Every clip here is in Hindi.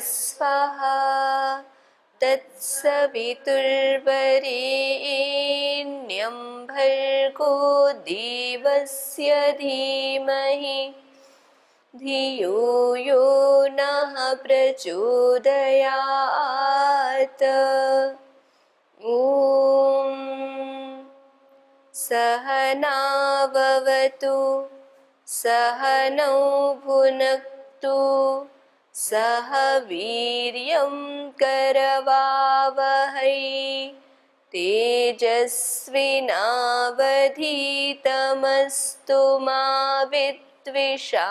स्वाहा तत्सवितुर्वरेण्यं भर्गो देवस्य धीमहि धियो यो नः प्रचोदयात्। ॐ सहनाववतु सहनौ भुनक्तु सह वीर्यं करवावहै तेजस्विनावधीतमस्तु मा विद्विषावहै।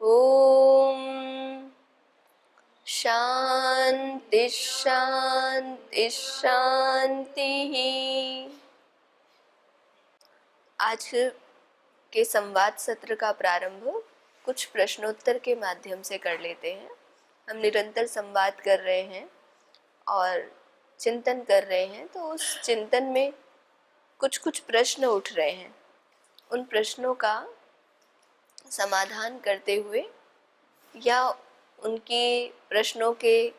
ॐ शांति शांति शांति। आज के संवाद सत्र का प्रारंभ कुछ प्रश्नोत्तर के माध्यम से कर लेते हैं। हम निरंतर संवाद कर रहे हैं और चिंतन कर रहे हैं, तो उस चिंतन में कुछ कुछ प्रश्न उठ रहे हैं। उन प्रश्नों का समाधान करते हुए या उनके प्रश्नों के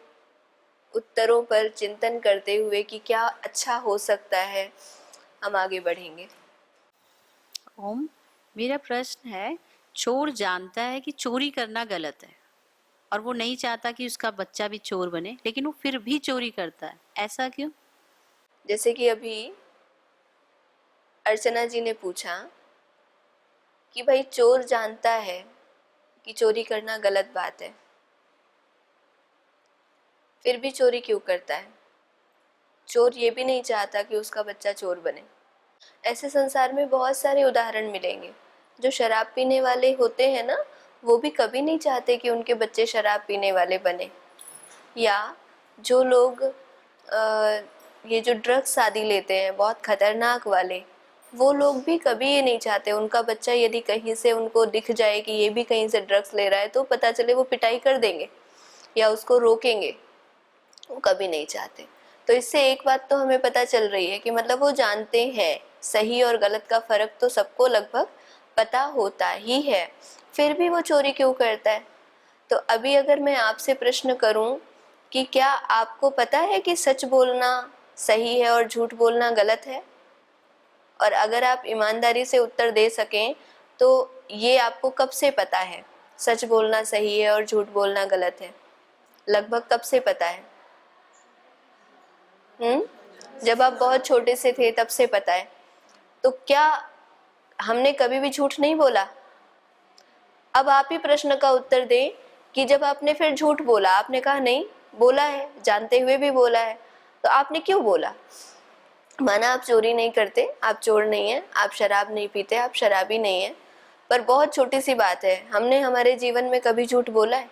उत्तरों पर चिंतन करते हुए कि क्या अच्छा हो सकता है, हम आगे बढ़ेंगे। ओम, मेरा प्रश्न है, चोर जानता है कि चोरी करना गलत है और वो नहीं चाहता कि उसका बच्चा भी चोर बने, लेकिन वो फिर भी चोरी करता है, ऐसा क्यों? जैसे कि अभी अर्चना जी ने पूछा कि भाई चोर जानता है कि चोरी करना गलत बात है, फिर भी चोरी क्यों करता है? चोर ये भी नहीं चाहता कि उसका बच्चा चोर बने। ऐसे संसार में बहुत सारे उदाहरण मिलेंगे। जो शराब पीने वाले होते हैं ना, वो भी कभी नहीं चाहते कि उनके बच्चे शराब पीने वाले बने। या जो लोग ये जो ड्रग्स आदि लेते हैं बहुत खतरनाक वाले, वो लोग भी कभी ये नहीं चाहते उनका बच्चा यदि कहीं से उनको दिख जाए कि ये भी कहीं से ड्रग्स ले रहा है तो पता चले वो पिटाई कर देंगे या उसको रोकेंगे, वो कभी नहीं चाहते। तो इससे एक बात तो हमें पता चल रही है कि मतलब वो जानते हैं, सही और गलत का फर्क तो सबको लगभग पता होता ही है, फिर भी वो चोरी क्यों करता है। तो अभी अगर मैं आपसे प्रश्न करूं कि क्या आपको पता है कि सच बोलना सही है और झूठ बोलना गलत है, और अगर आप ईमानदारी से उत्तर दे सकें तो ये आपको कब से पता है सच बोलना सही है और झूठ बोलना गलत है? लगभग कब से पता है? जब आप बहुत छोटे से थे तब से पता है। तो क्या हमने कभी भी झूठ नहीं बोला? अब आप ही प्रश्न का उत्तर दें कि जब आपने फिर झूठ बोला, आपने कहा नहीं बोला है, जानते हुए भी बोला है, तो आपने क्यों बोला? माना आप चोरी नहीं करते, आप चोर नहीं हैं, आप शराब नहीं पीते, आप शराबी नहीं हैं, पर बहुत छोटी सी बात है, हमने हमारे जीवन में कभी झूठ बोला है?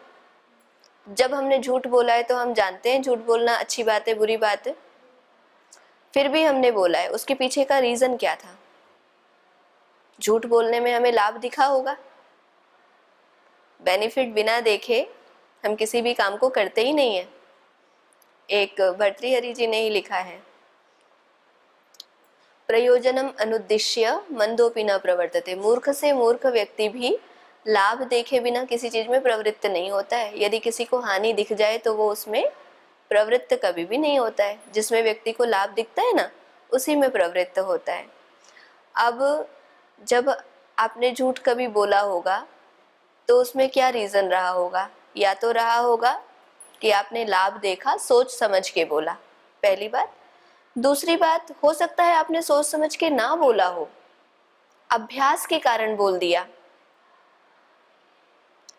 जब हमने झूठ बोला है तो हम जानते हैं झूठ बोलना अच्छी बात है, बुरी बात है, फिर भी हमने बोला है। उसके पीछे का रीजन क्या था? झूठ बोलने में हमें लाभ दिखा होगा। बेनिफिट बिना देखे हम किसी भी काम को करते ही नहीं है। एक भर्तृहरि जी ने ही लिखा है, प्रयोजनम अनुद्दिश्य मंदोपि न प्रवर्तते। मूर्ख से मूर्ख व्यक्ति भी लाभ देखे बिना किसी चीज में प्रवृत्त नहीं होता है। यदि किसी को हानि दिख जाए तो वो उसमें प्रवृत्त कभी भी नहीं होता है। जिसमें व्यक्ति को लाभ दिखता है ना, उसी में प्रवृत्त होता है। अब जब आपने झूठ कभी बोला होगा तो उसमें क्या रीजन रहा होगा? या तो रहा होगा कि आपने लाभ देखा, सोच समझ के बोला, पहली बात। दूसरी बात, हो सकता है आपने सोच समझ के ना बोला हो, अभ्यास के कारण बोल दिया।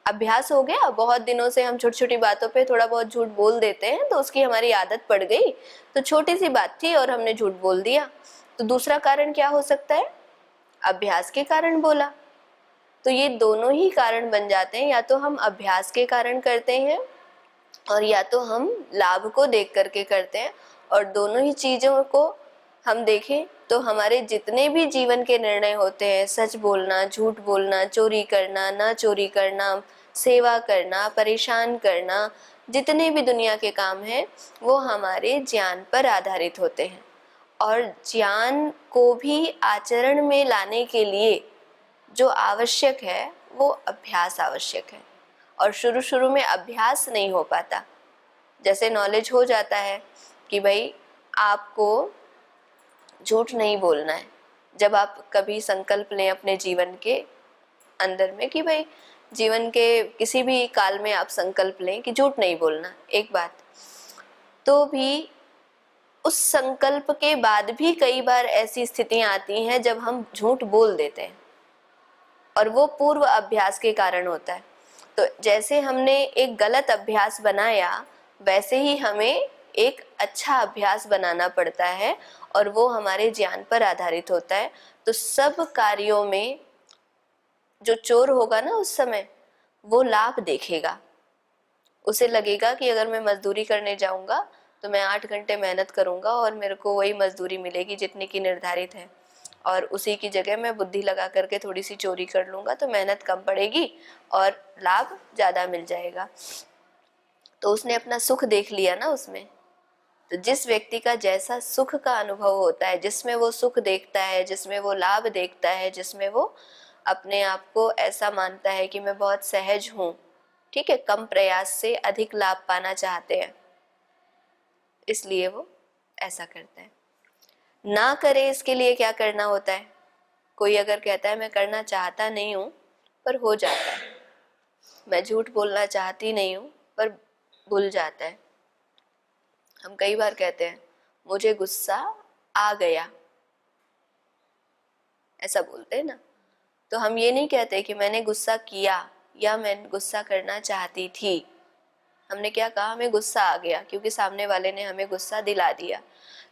अभ्यास हो गया, बहुत दिनों से हम छोटी छोटी बातों पे थोड़ा बहुत झूठ बोल देते हैं, तो उसकी हमारी आदत पड़ गई, तो छोटी सी बात थी और हमने झूठ बोल दिया। तो दूसरा कारण क्या हो सकता है? अभ्यास के कारण बोला। तो ये दोनों ही कारण बन जाते हैं, या तो हम अभ्यास के कारण करते हैं और या तो हम लाभ को देख करके करते हैं। और दोनों ही चीजों को हम देखें तो हमारे जितने भी जीवन के निर्णय होते हैं, सच बोलना, झूठ बोलना, चोरी करना, ना चोरी करना, सेवा करना, परेशान करना, जितने भी दुनिया के काम हैं, वो हमारे ज्ञान पर आधारित होते हैं। और ज्ञान को भी आचरण में लाने के लिए जो आवश्यक है वो अभ्यास आवश्यक है। और शुरू शुरू में अभ्यास नहीं हो पाता। जैसे नॉलेज हो जाता है कि भाई आपको झूठ नहीं बोलना है, जब आप कभी संकल्प लें अपने जीवन के अंदर में कि भाई जीवन के किसी भी काल में आप संकल्प लें कि झूठ नहीं बोलना, एक बात, तो भी उस संकल्प के बाद भी कई बार ऐसी स्थितियां आती हैं जब हम झूठ बोल देते हैं, और वो पूर्व अभ्यास के कारण होता है। तो जैसे हमने एक गलत अभ्यास बनाया, वैसे ही हमें एक अच्छा अभ्यास बनाना पड़ता है, और वो हमारे ज्ञान पर आधारित होता है। तो सब कार्यों में जो चोर होगा ना उस समय, वो लाभ देखेगा। उसे लगेगा कि अगर मैं मजदूरी करने जाऊंगा तो मैं 8 घंटे मेहनत करूंगा और मेरे को वही मजदूरी मिलेगी जितने की निर्धारित है, और उसी की जगह मैं बुद्धि लगा करके थोड़ी सी चोरी कर लूंगा तो मेहनत कम पड़ेगी और लाभ ज़्यादा मिल जाएगा। तो उसने अपना सुख देख लिया ना उसमें। तो जिस व्यक्ति का जैसा सुख का अनुभव होता है, जिसमें वो सुख देखता है, जिसमें वो लाभ देखता है, जिसमें वो अपने आप को ऐसा मानता है कि मैं बहुत सहज हूँ, ठीक है, कम प्रयास से अधिक लाभ पाना चाहते हैं, इसलिए वो ऐसा करता है। ना करे इसके लिए क्या करना होता है? कोई अगर कहता है मैं करना चाहता नहीं हूँ पर हो जाता है, मैं झूठ बोलना चाहती नहीं हूँ पर भूल जाता है। हम कई बार कहते हैं मुझे गुस्सा आ गया, ऐसा बोलते हैं ना। तो हम ये नहीं कहते कि मैंने गुस्सा किया या मैं गुस्सा करना चाहती थी। हमने क्या कहा? हमें गुस्सा आ गया, क्योंकि सामने वाले ने हमें गुस्सा दिला दिया।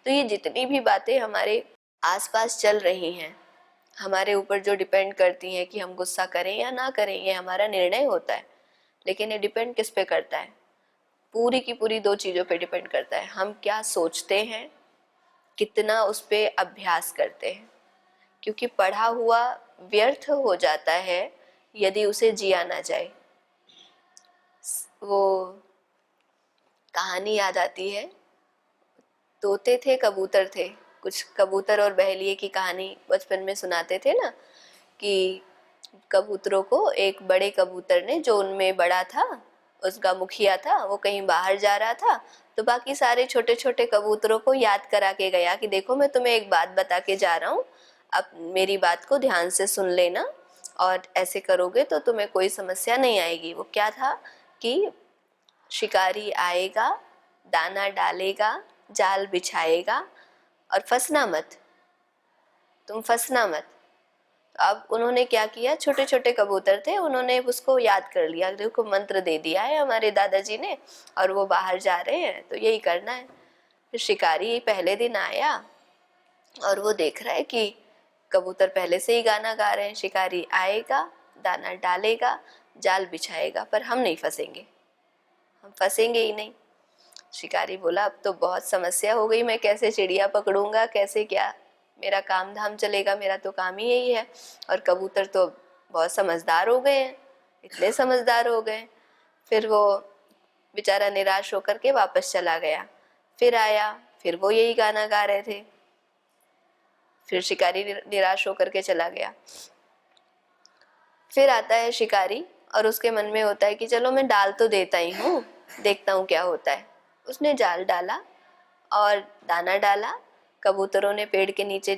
तो ये जितनी भी बातें हमारे आसपास चल रही हैं, हमारे ऊपर जो डिपेंड करती हैं कि हम गुस्सा करें या ना करें, ये हमारा निर्णय होता है। लेकिन ये डिपेंड किस पे करता है? पूरी की पूरी 2 चीज़ों पे डिपेंड करता है। हम क्या सोचते हैं, कितना उस पे अभ्यास करते हैं। क्योंकि पढ़ा हुआ व्यर्थ हो जाता है यदि उसे जिया ना जाए। वो कहानी याद आती है, तोते थे कबूतर थे, कुछ कबूतर और बहेलिए की कहानी बचपन में सुनाते थे ना, कि कबूतरों को एक बड़े कबूतर ने, जो उनमें बड़ा था, उसका मुखिया था, वो कहीं बाहर जा रहा था, तो बाकी सारे छोटे छोटे कबूतरों को याद करा के गया कि देखो मैं तुम्हें एक बात बता के जा रहा हूँ, अब मेरी बात को ध्यान से सुन लेना, और ऐसे करोगे तो तुम्हें कोई समस्या नहीं आएगी। वो क्या था कि शिकारी आएगा, दाना डालेगा, जाल बिछाएगा, और फंसना मत, तुम फंसना मत। अब उन्होंने क्या किया, छोटे छोटे कबूतर थे, उन्होंने उसको याद कर लिया, देखो मंत्र दे दिया है हमारे दादाजी ने और वो बाहर जा रहे हैं तो यही करना है। फिर शिकारी पहले दिन आया और वो देख रहा है कि कबूतर पहले से ही गाना गा रहे हैं, शिकारी आएगा, दाना डालेगा, जाल बिछाएगा, पर हम नहीं फंसेंगे, हम फंसेंगे ही नहीं। शिकारी बोला अब तो बहुत समस्या हो गई, मैं कैसे चिड़िया पकड़ूंगा, कैसे क्या मेरा काम धाम चलेगा, मेरा तो काम ही यही है। और कबूतर तो बहुत समझदार हो गए हैं, इतने समझदार हो गए। फिर वो बेचारा निराश होकर के वापस चला गया। फिर आया, फिर वो यही गाना गा रहे थे, फिर शिकारी निराश होकर के चला गया। फिर आता है शिकारी और उसके मन में होता है कि चलो मैं डाल तो देता ही हूँ, देखता हूँ क्या होता है। उसने जाल डाला और दाना डाला, कबूतरों ने पेड़ के नीचे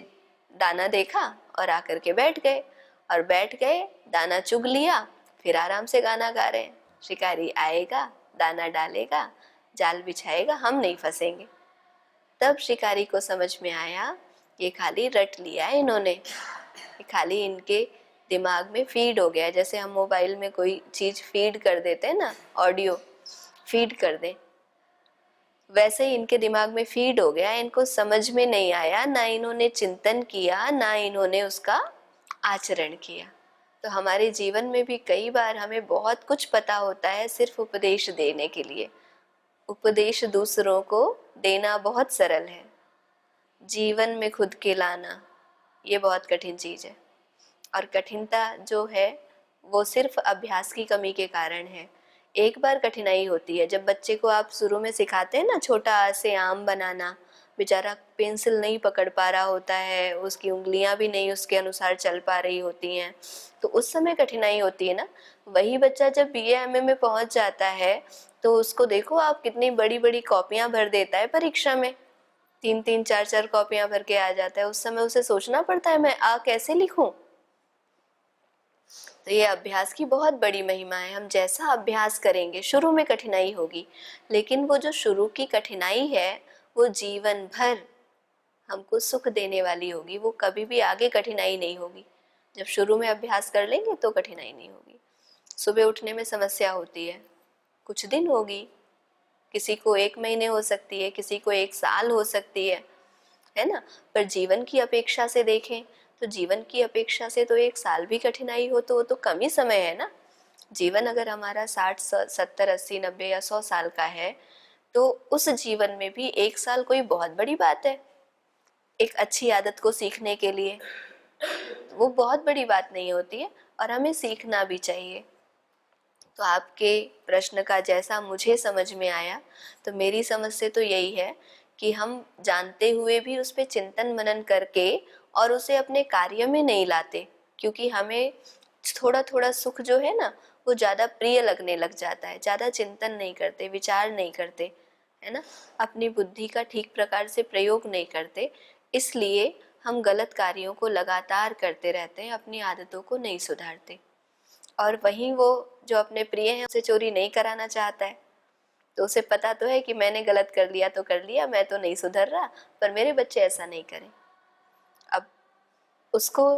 दाना देखा और आकर के बैठ गए, और बैठ गए, दाना चुग लिया, फिर आराम से गाना गा रहे हैं, शिकारी आएगा, दाना डालेगा, जाल बिछाएगा, हम नहीं फंसेंगे। तब शिकारी को समझ में आया ये खाली रट लिया है इन्होंने, ये खाली इनके दिमाग में फीड हो गया। जैसे हम मोबाइल में कोई चीज़ फीड कर देते हैं ना, ऑडियो फीड कर दें, वैसे ही इनके दिमाग में फीड हो गया, इनको समझ में नहीं आया, ना इन्होंने चिंतन किया, ना इन्होंने उसका आचरण किया। तो हमारे जीवन में भी कई बार हमें बहुत कुछ पता होता है सिर्फ उपदेश देने के लिए। उपदेश दूसरों को देना बहुत सरल है, जीवन में खुद के लाना ये बहुत कठिन चीज़ है। और कठिनता जो है वो सिर्फ अभ्यास की कमी के कारण है। एक बार कठिनाई होती है, जब बच्चे को आप शुरू में सिखाते हैं ना छोटा आ से आम बनाना, बेचारा पेंसिल नहीं पकड़ पा रहा होता है, उसकी उंगलियां भी नहीं उसके अनुसार चल पा रही होती हैं, तो उस समय कठिनाई होती है ना। वही बच्चा जब BA MA में पहुंच जाता है तो उसको देखो आप, कितनी बड़ी बड़ी कॉपियां भर देता है परीक्षा में, 3-3 4-4 कॉपियां भर के आ जाता है। उस समय उसे सोचना पड़ता है मैं कैसे लिखूं। तो ये अभ्यास की बहुत बड़ी महिमा है। हम जैसा अभ्यास करेंगे, शुरू में कठिनाई होगी, लेकिन वो जो शुरू की कठिनाई है वो जीवन भर हमको सुख देने वाली होगी। वो कभी भी आगे कठिनाई नहीं होगी। जब शुरू में अभ्यास कर लेंगे तो कठिनाई नहीं होगी। सुबह उठने में समस्या होती है, कुछ दिन होगी, किसी को 1 महीने हो सकती है, किसी को 1 साल हो सकती है ना। पर जीवन की अपेक्षा से देखें तो जीवन की अपेक्षा से तो 1 साल भी कठिनाई हो तो वो तो कम ही समय है ना। जीवन अगर हमारा 60 70 80 90 या 100 साल का है तो उस जीवन में भी 1 साल कोई बहुत बड़ी बात है। एक अच्छी आदत को सीखने के लिए वो बहुत बड़ी बात नहीं होती है, और हमें सीखना भी चाहिए। तो आपके प्रश्न का जैसा मुझे समझ में आया, तो मेरी समझ से तो यही है कि हम जानते हुए भी उस पर चिंतन मनन करके और उसे अपने कार्य में नहीं लाते, क्योंकि हमें थोड़ा थोड़ा सुख जो है ना वो ज़्यादा प्रिय लगने लग जाता है। ज़्यादा चिंतन नहीं करते, विचार नहीं करते, है ना, अपनी बुद्धि का ठीक प्रकार से प्रयोग नहीं करते, इसलिए हम गलत कार्यों को लगातार करते रहते हैं, अपनी आदतों को नहीं सुधारते। और वहीं वो जो अपने प्रिय हैं उसे चोरी नहीं कराना चाहता है, तो उसे पता तो है कि मैंने गलत कर लिया तो कर लिया, मैं तो नहीं सुधर रहा, पर मेरे बच्चे ऐसा नहीं करें। अब उसको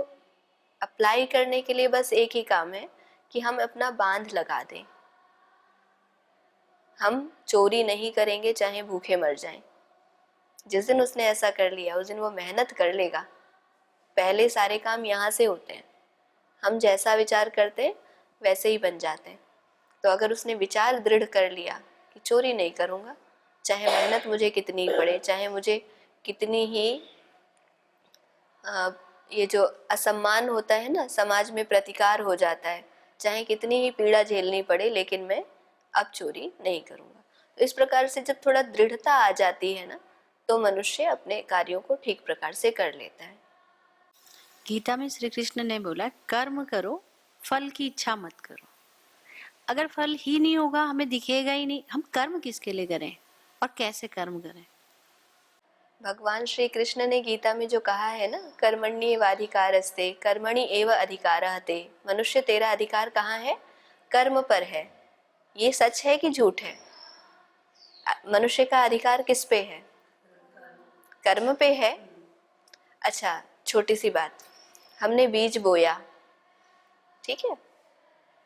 अप्लाई करने के लिए बस एक ही काम है कि हम अपना बांध लगा दें। हम चोरी नहीं करेंगे चाहे भूखे मर जाएं। जिस दिन उसने ऐसा कर लिया उस दिन वो मेहनत कर लेगा। पहले सारे काम यहाँ से होते हैं, हम जैसा विचार करते हैं वैसे ही बन जाते हैं। तो अगर उसने विचार दृढ़ कर लिया कि चोरी नहीं करूँगा, चाहे मेहनत मुझे कितनी ही पड़े, चाहे मुझे कितनी ही ये जो असम्मान होता है ना समाज में प्रतिकार हो जाता है, चाहे कितनी ही पीड़ा झेलनी पड़े, लेकिन मैं अब चोरी नहीं करूँगा। तो इस प्रकार से जब थोड़ा दृढ़ता आ जाती है ना तो मनुष्य अपने कार्यों को ठीक प्रकार से कर लेता है। गीता में श्री कृष्ण ने बोला कर्म करो, फल की इच्छा मत करो। अगर फल ही नहीं होगा, हमें दिखेगा ही नहीं, हम कर्म किसके लिए करें और कैसे कर्म करें? भगवान श्री कृष्ण ने गीता में जो कहा है ना, कर्मण्येवाधिकारस्ते कर्मणि एव अधिकारः ते, मनुष्य तेरा अधिकार कहाँ है? कर्म पर है। ये सच है कि झूठ है? मनुष्य का अधिकार किस पे है? कर्म पे है। अच्छा, छोटी सी बात, हमने बीज बोया, ठीक है,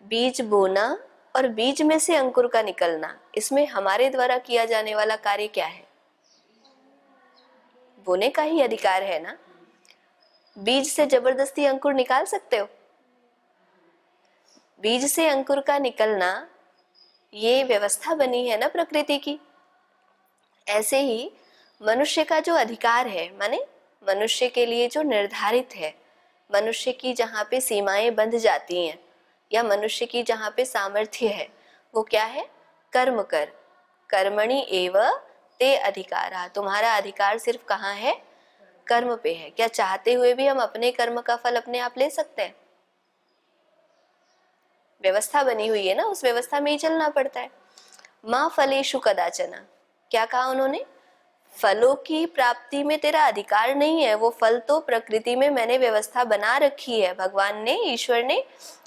बीज बोना और बीज में से अंकुर का निकलना, इसमें हमारे द्वारा किया जाने वाला कार्य क्या है? बोने का ही अधिकार है ना। बीज से जबरदस्ती अंकुर निकाल सकते हो? बीज से अंकुर का निकलना ये व्यवस्था बनी है ना प्रकृति की। ऐसे ही मनुष्य का जो अधिकार है, माने मनुष्य के लिए जो निर्धारित है, मनुष्य की जहाँ पे सीमाएं बंध जाती हैं या मनुष्य की जहाँ पे सामर्थ्य है, वो क्या है? कर्म कर, कर्मणि एव ते अधिकारा। तुम्हारा अधिकार सिर्फ कहाँ है? कर्म पे है। क्या चाहते हुए भी हम अपने कर्म का फल अपने आप ले सकते हैं? व्यवस्था बनी हुई है ना, उस व्यवस्था में ही चलना पड़ता है। माँ फलेषु कदाचन, क्या कहा उन्होंने? फलों की प्राप्ति में तेरा अधिकार नहीं है, वो फल तो प्रकृति में मैंने व्यवस्था बना रखी है। भगवान ने, ईश्वर ने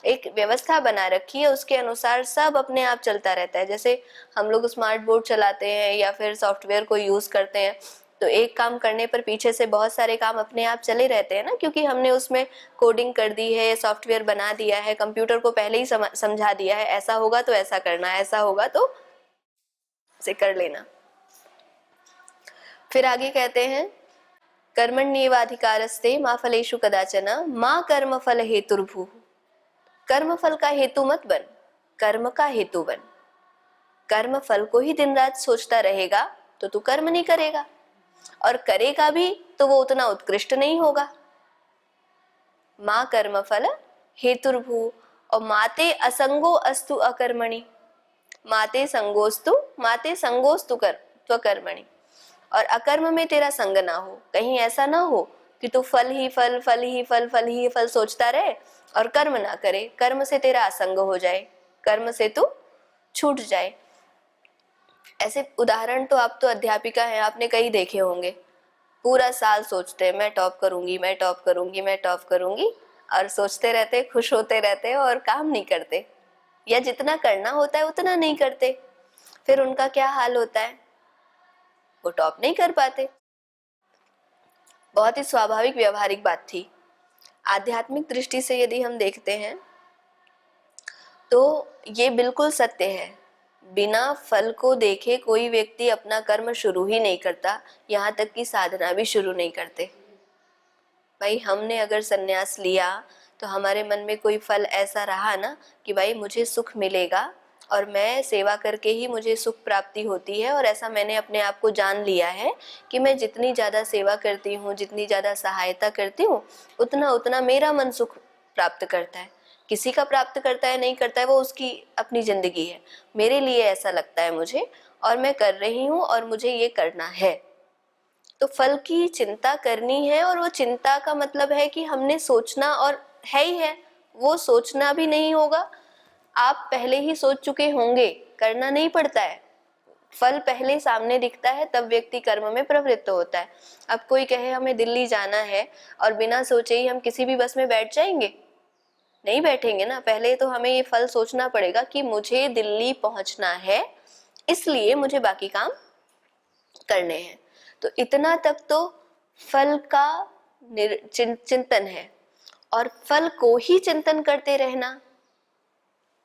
एक व्यवस्था बना रखी है, उसके अनुसार सब अपने आप चलता रहता है। जैसे हम लोग स्मार्ट बोर्ड चलाते हैं या फिर सॉफ्टवेयर को यूज करते हैं, तो एक काम करने पर पीछे से बहुत सारे काम अपने आप चले रहते हैं ना, क्योंकि हमने उसमें कोडिंग कर दी है, सॉफ्टवेयर बना दिया है, कंप्यूटर को पहले ही समझा दिया है, ऐसा होगा तो ऐसा करना, ऐसा होगा तो से कर लेना। फिर आगे कहते हैं कर्मण्येवाधिकारस्ते मा फलेषु कदाचन मा कर्म फल हेतुर्भुः। कर्म फल का हेतु मत बन, कर्म का हेतु बन। कर्म फल को ही दिन रात सोचता रहेगा तो तू कर्म नहीं करेगा, और करेगा भी तो वो उतना उत्कृष्ट नहीं होगा। माँ कर्म फल हेतुर्भु, और माते असंगो अस्तु अकर्मणि, माते संगोस्तु, माते संगोस्तु कर त्वकर्मणि। और अकर्म में तेरा संग ना हो। कहीं ऐसा ना हो कि तू फल ही फल, फल ही फल, फल ही फल सोचता रहे और कर्म ना करे, कर्म से तेरा असंग हो जाए, कर्म से तू छूट जाए। ऐसे उदाहरण तो आप तो अध्यापिका हैं, आपने कई देखे होंगे। पूरा साल सोचते हैं मैं टॉप करूंगी, मैं टॉप करूंगी, मैं टॉप करूंगी, और सोचते रहते, खुश होते रहते और काम नहीं करते, या जितना करना होता है उतना नहीं करते। फिर उनका क्या हाल होता है, वो टॉप नहीं कर पाते। बहुत ही स्वाभाविक व्यवहारिक बात थी। आध्यात्मिक दृष्टि से यदि हम देखते हैं तो ये बिल्कुल सत्य है। बिना फल को देखे कोई व्यक्ति अपना कर्म शुरू ही नहीं करता, यहाँ तक कि साधना भी शुरू नहीं करते। भाई हमने अगर संन्यास लिया तो हमारे मन में कोई फल ऐसा रहा ना कि भाई मुझे सुख मिलेगा और मैं सेवा करके ही मुझे सुख प्राप्ति होती है, और ऐसा मैंने अपने आप को जान लिया है कि मैं जितनी ज़्यादा सेवा करती हूँ, जितनी ज़्यादा सहायता करती हूँ, उतना उतना मेरा मन सुख प्राप्त करता है। किसी का प्राप्त करता है नहीं करता है वो उसकी अपनी ज़िंदगी है। मेरे लिए ऐसा लगता है मुझे, और मैं कर रही हूँ और मुझे ये करना है। तो फल की चिंता करनी है, और वो चिंता का मतलब है कि हमने सोचना, और है ही है, वो सोचना भी नहीं होगा, आप पहले ही सोच चुके होंगे, करना नहीं पड़ता है। फल पहले सामने दिखता है तब व्यक्ति कर्म में प्रवृत्त होता है। अब कोई कहे हमें दिल्ली जाना है और बिना सोचे ही हम किसी भी बस में बैठ जाएंगे? नहीं बैठेंगे ना। पहले तो हमें ये फल सोचना पड़ेगा कि मुझे दिल्ली पहुंचना है, इसलिए मुझे बाकी काम करने हैं। तो इतना तक तो फल का चिंतन है, और फल को ही चिंतन करते रहना,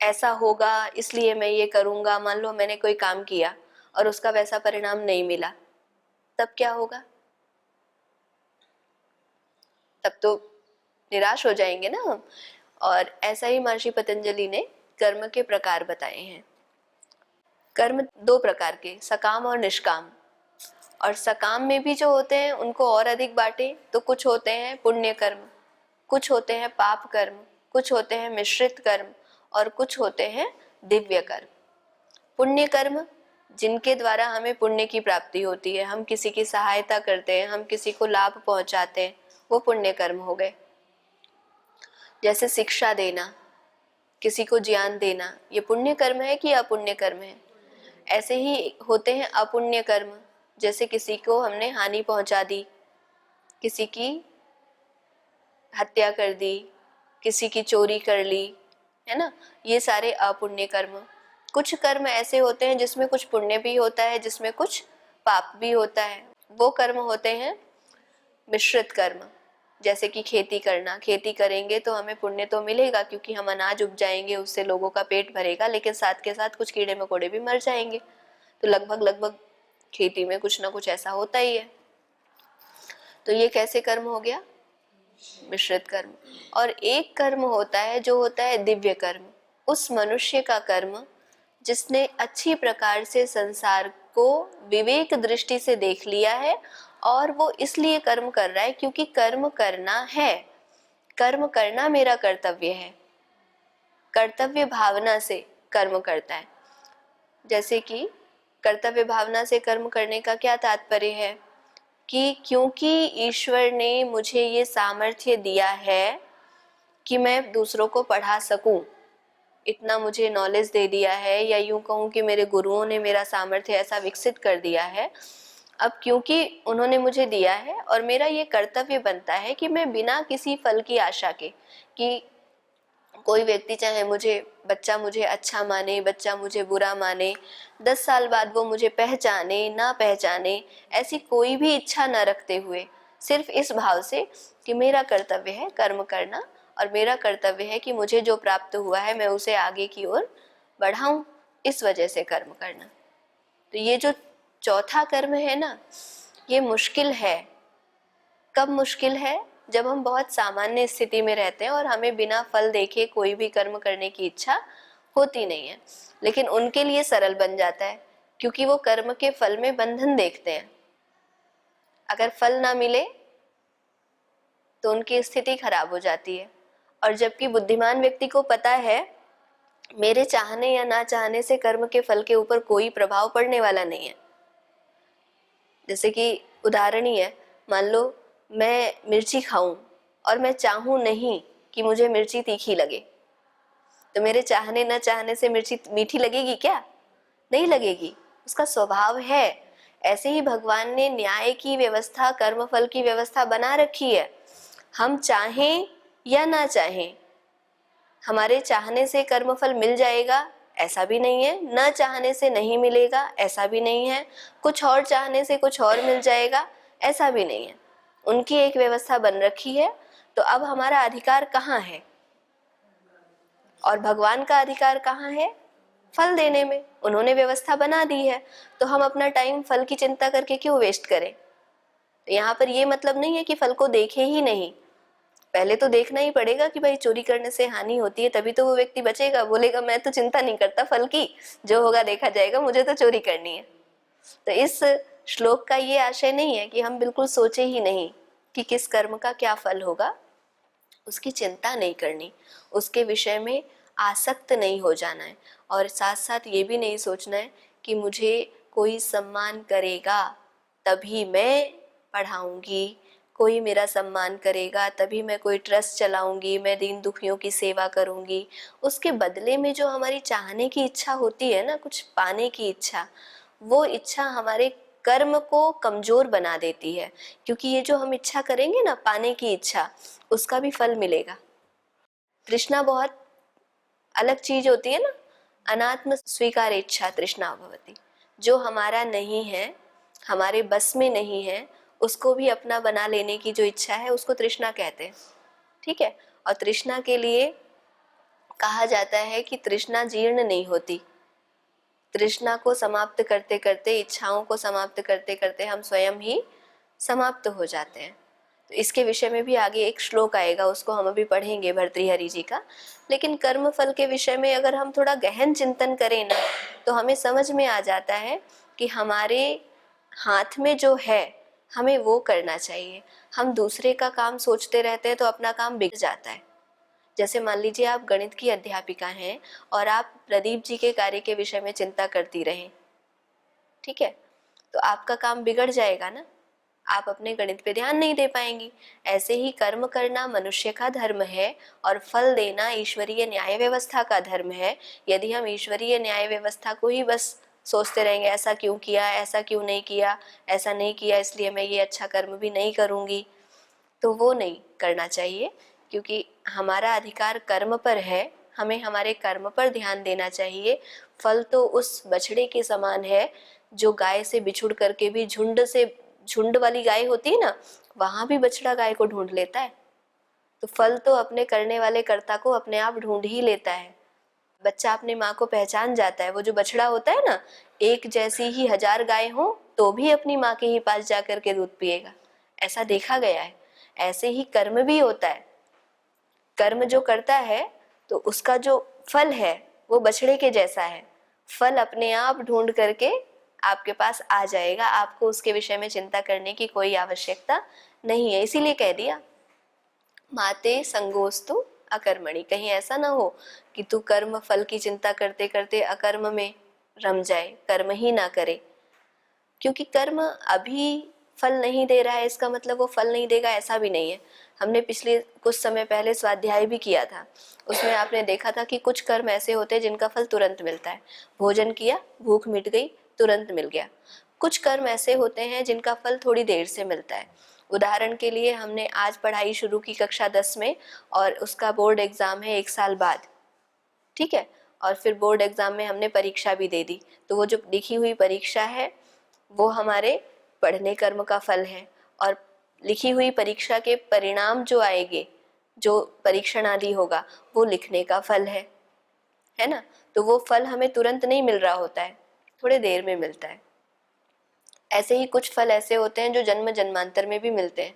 ऐसा होगा इसलिए मैं ये करूंगा। मान लो मैंने कोई काम किया और उसका वैसा परिणाम नहीं मिला, तब क्या होगा? तब तो निराश हो जाएंगे ना हम। और ऐसा ही महर्षि पतंजलि ने कर्म के प्रकार बताए हैं। कर्म दो प्रकार के, सकाम और निष्काम। और सकाम में भी जो होते हैं उनको और अधिक बांटे तो कुछ होते हैं पुण्य कर्म, कुछ होते हैं पाप कर्म, कुछ होते हैं मिश्रित कर्म, और कुछ होते हैं दिव्य कर्म। पुण्य कर्म जिनके द्वारा हमें पुण्य की प्राप्ति होती है, हम किसी की सहायता करते हैं, हम किसी को लाभ पहुंचाते हैं, वो पुण्य कर्म हो गए। जैसे शिक्षा देना, किसी को ज्ञान देना, ये पुण्य कर्म है कि अपुण्य कर्म है? ऐसे ही होते हैं अपुण्य कर्म, जैसे किसी को हमने हानि पहुंचा दी, किसी की हत्या कर दी, किसी की चोरी कर ली, है ना, ये सारे अपुण्य कर्म। कुछ कर्म ऐसे होते हैं जिसमें कुछ पुण्य भी होता है, जिसमें कुछ पाप भी होता है, वो कर्म होते हैं मिश्रित कर्म। जैसे कि खेती करना, खेती करेंगे तो हमें पुण्य तो मिलेगा क्योंकि हम अनाज उपजाएंगे, उससे लोगों का पेट भरेगा, लेकिन साथ के साथ कुछ कीड़े मकोड़े भी मर जाएंगे। तो लगभग खेती में कुछ ना कुछ ऐसा होता ही है। तो ये कैसे कर्म हो गया? मिश्रित कर्म। और एक कर्म होता है जो होता है दिव्य कर्म। उस मनुष्य का कर्म जिसने अच्छी प्रकार से संसार को विवेक दृष्टि से देख लिया है, और वो इसलिए कर्म कर रहा है क्योंकि कर्म करना है, कर्म करना मेरा कर्तव्य है, कर्तव्य भावना से कर्म करता है। जैसे कि कर्तव्य भावना से कर्म करने का क्या तात्पर्य है कि क्योंकि ईश्वर ने मुझे ये सामर्थ्य दिया है कि मैं दूसरों को पढ़ा सकूं, इतना मुझे नॉलेज दे दिया है, या यूं कहूं कि मेरे गुरुओं ने मेरा सामर्थ्य ऐसा विकसित कर दिया है, अब क्योंकि उन्होंने मुझे दिया है और मेरा ये कर्तव्य बनता है कि मैं बिना किसी फल की आशा के, कि कोई व्यक्ति चाहे बच्चा मुझे अच्छा माने, बच्चा मुझे बुरा माने, 10 साल बाद वो मुझे पहचाने ना पहचाने, ऐसी कोई भी इच्छा न रखते हुए, सिर्फ इस भाव से कि मेरा कर्तव्य है कर्म करना, और मेरा कर्तव्य है कि मुझे जो प्राप्त हुआ है मैं उसे आगे की ओर बढ़ाऊं, इस वजह से कर्म करना। तो ये जो चौथा कर्म है ना, ये मुश्किल है। कब मुश्किल है? जब हम बहुत सामान्य स्थिति में रहते हैं और हमें बिना फल देखे कोई भी कर्म करने की इच्छा होती नहीं है, लेकिन उनके लिए सरल बन जाता है क्योंकि वो कर्म के फल में बंधन देखते हैं। अगर फल ना मिले तो उनकी स्थिति खराब हो जाती है। और जबकि बुद्धिमान व्यक्ति को पता है मेरे चाहने या ना चाहने से कर्म के फल के ऊपर कोई प्रभाव पड़ने वाला नहीं है। जैसे कि उदाहरण ही है, मान लो मैं मिर्ची खाऊं और मैं चाहूं नहीं कि मुझे मिर्ची तीखी लगे, तो मेरे चाहने न चाहने से मिर्ची मीठी लगेगी क्या? नहीं लगेगी, उसका स्वभाव है। ऐसे ही भगवान ने न्याय की व्यवस्था, कर्मफल की व्यवस्था बना रखी है। हम चाहें या ना चाहें, हमारे चाहने से कर्मफल मिल जाएगा ऐसा भी नहीं है, न चाहने से नहीं मिलेगा ऐसा भी नहीं है, कुछ और चाहने से कुछ और मिल जाएगा ऐसा भी नहीं है। उनकी एक व्यवस्था बन रखी है। तो अब हमारा अधिकार कहाँ है और भगवान का अधिकार कहाँ है? फल देने में। उन्होंने व्यवस्था बना दी है, तो हम अपना टाइम फल की चिंता करके क्यों वेस्ट करें? यहाँ पर ये मतलब नहीं है कि फल को देखे ही नहीं, पहले तो देखना ही पड़ेगा कि भाई चोरी करने से हानि होती है, तभी तो वो व्यक्ति बचेगा, बोलेगा मैं तो चिंता नहीं करता फल की, जो होगा देखा जाएगा, मुझे तो चोरी करनी है। तो इस श्लोक का ये आशय नहीं है कि हम बिल्कुल सोचे ही नहीं कि किस कर्म का क्या फल होगा, उसकी चिंता नहीं करनी, उसके विषय में आसक्त नहीं हो जाना है। और साथ साथ ये भी नहीं सोचना है कि मुझे कोई सम्मान करेगा तभी मैं पढ़ाऊंगी, कोई मेरा सम्मान करेगा तभी मैं कोई ट्रस्ट चलाऊंगी, मैं दीन दुखियों की सेवा करूंगी। उसके बदले में जो हमारी चाहने की इच्छा होती है ना, कुछ पाने की इच्छा, वो इच्छा हमारे कर्म को कमजोर बना देती है। क्योंकि ये जो हम इच्छा करेंगे ना, पाने की इच्छा, उसका भी फल मिलेगा। तृष्णा बहुत अलग चीज होती है ना, अनात्म स्वीकार इच्छा तृष्णा भवती। जो हमारा नहीं है, हमारे बस में नहीं है, उसको भी अपना बना लेने की जो इच्छा है, उसको तृष्णा कहते हैं। ठीक है। और तृष्णा के लिए कहा जाता है कि तृष्णा जीर्ण नहीं होती। तृष्णा को समाप्त करते करते, इच्छाओं को समाप्त करते करते हम स्वयं ही समाप्त हो जाते हैं। तो इसके विषय में भी आगे एक श्लोक आएगा, उसको हम अभी पढ़ेंगे भर्तृहरि जी का। लेकिन कर्म फल के विषय में अगर हम थोड़ा गहन चिंतन करें ना, तो हमें समझ में आ जाता है कि हमारे हाथ में जो है हमें वो करना चाहिए। हम दूसरे का काम सोचते रहते हैं तो अपना काम बिगड़ जाता है। जैसे मान लीजिए आप गणित की अध्यापिका हैं और आप प्रदीप जी के कार्य के विषय में चिंता करती रहें, ठीक है, तो आपका काम बिगड़ जाएगा ना, आप अपने गणित पे ध्यान नहीं दे पाएंगी। ऐसे ही कर्म करना मनुष्य का धर्म है और फल देना ईश्वरीय न्याय व्यवस्था का धर्म है। यदि हम ईश्वरीय न्याय व्यवस्था को ही बस सोचते रहेंगे, ऐसा क्यों किया, ऐसा क्यों नहीं किया, ऐसा नहीं किया इसलिए मैं ये अच्छा कर्म भी नहीं करूंगी, तो वो नहीं करना चाहिए। क्योंकि हमारा अधिकार कर्म पर है, हमें हमारे कर्म पर ध्यान देना चाहिए। फल तो उस बछड़े के समान है जो गाय से बिछुड़ करके भी झुंड वाली गाय होती है ना, वहां भी बछड़ा गाय को ढूंढ लेता है। तो फल तो अपने करने वाले कर्ता को अपने आप ढूंढ ही लेता है। बच्चा अपनी माँ को पहचान जाता है। वो जो बछड़ा होता है ना, एक जैसी ही 1000 गाय हो तो भी अपनी माँ के ही पास जाकर के दूध पिएगा, ऐसा देखा गया है। ऐसे ही कर्म भी होता है। कर्म जो करता है तो उसका जो फल है वो बछड़े के जैसा है। फल अपने आप ढूंढ करके आपके पास आ जाएगा, आपको उसके विषय में चिंता करने की कोई आवश्यकता नहीं है। इसीलिए कह दिया माते संगोस्तु अकर्मणि। कहीं ऐसा ना हो कि तू कर्म फल की चिंता करते करते अकर्म में रम जाए, कर्म ही ना करे। क्योंकि कर्म अभी फल नहीं दे रहा है इसका मतलब वो फल नहीं देगा ऐसा भी नहीं है। हमने पिछले कुछ समय पहले स्वाध्याय भी किया था, उसमें आपने देखा था कि कुछ कर्म ऐसे होते हैं जिनका फल तुरंत मिलता है। भोजन किया, भूख मिट गई, तुरंत मिल गया। कुछ कर्म ऐसे होते हैं जिनका फल थोड़ी देर से मिलता है। उदाहरण के लिए हमने आज पढ़ाई शुरू की कक्षा 10 में और उसका बोर्ड एग्जाम है 1 साल बाद, ठीक है, और फिर बोर्ड एग्जाम में हमने परीक्षा भी दे दी। तो वो जो लिखी हुई परीक्षा है वो हमारे पढ़ने कर्म का फल है, और लिखी हुई परीक्षा के परिणाम जो आएंगे, जो परीक्षण आदि होगा, वो लिखने का फल है ना। तो वो फल हमें तुरंत नहीं मिल रहा होता है, थोड़े देर में मिलता है। ऐसे ही कुछ फल ऐसे होते हैं जो जन्म जन्मांतर में भी मिलते हैं।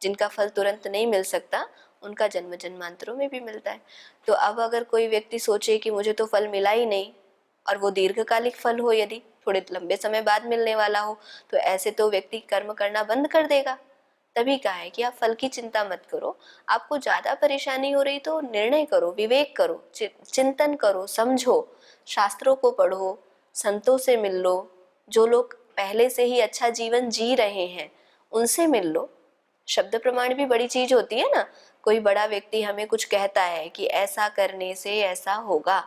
जिनका फल तुरंत नहीं मिल सकता उनका जन्म जन्मांतरों में भी मिलता है। तो अब अगर कोई व्यक्ति सोचे कि मुझे तो फल मिला ही नहीं, और वो दीर्घकालिक फल हो, यदि थोड़े लंबे समय बाद मिलने वाला हो, तो ऐसे तो व्यक्ति कर्म करना बंद कर देगा। तभी कहा है कि आप फल की चिंता मत करो। आपको ज्यादा परेशानी हो रही तो निर्णय करो, विवेक करो, चिंतन करो, समझो, शास्त्रों को पढ़ो, संतों से मिल लो। जो लोग पहले से ही अच्छा जीवन जी रहे हैं उनसे मिल लो। शब्द प्रमाण भी बड़ी चीज होती है ना। कोई बड़ा व्यक्ति हमें कुछ कहता है कि ऐसा करने से ऐसा होगा,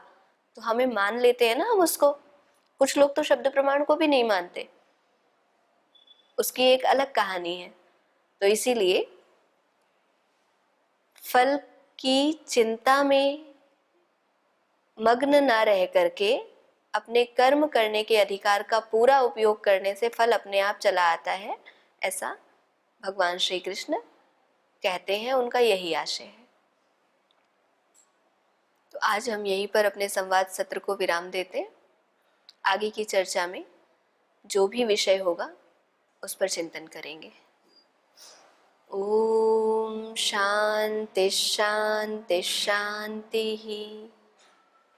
तो हमें मान लेते हैं ना हम उसको। कुछ लोग तो शब्द प्रमाण को भी नहीं मानते, उसकी एक अलग कहानी है। तो इसीलिए फल की चिंता में मग्न ना रह करके अपने कर्म करने के अधिकार का पूरा उपयोग करने से फल अपने आप चला आता है, ऐसा भगवान श्री कृष्ण कहते हैं, उनका यही आशय है। तो आज हम यहीं पर अपने संवाद सत्र को विराम देते हैं। आगे की चर्चा में जो भी विषय होगा उस पर चिंतन करेंगे। ओम शांति शांति शांति।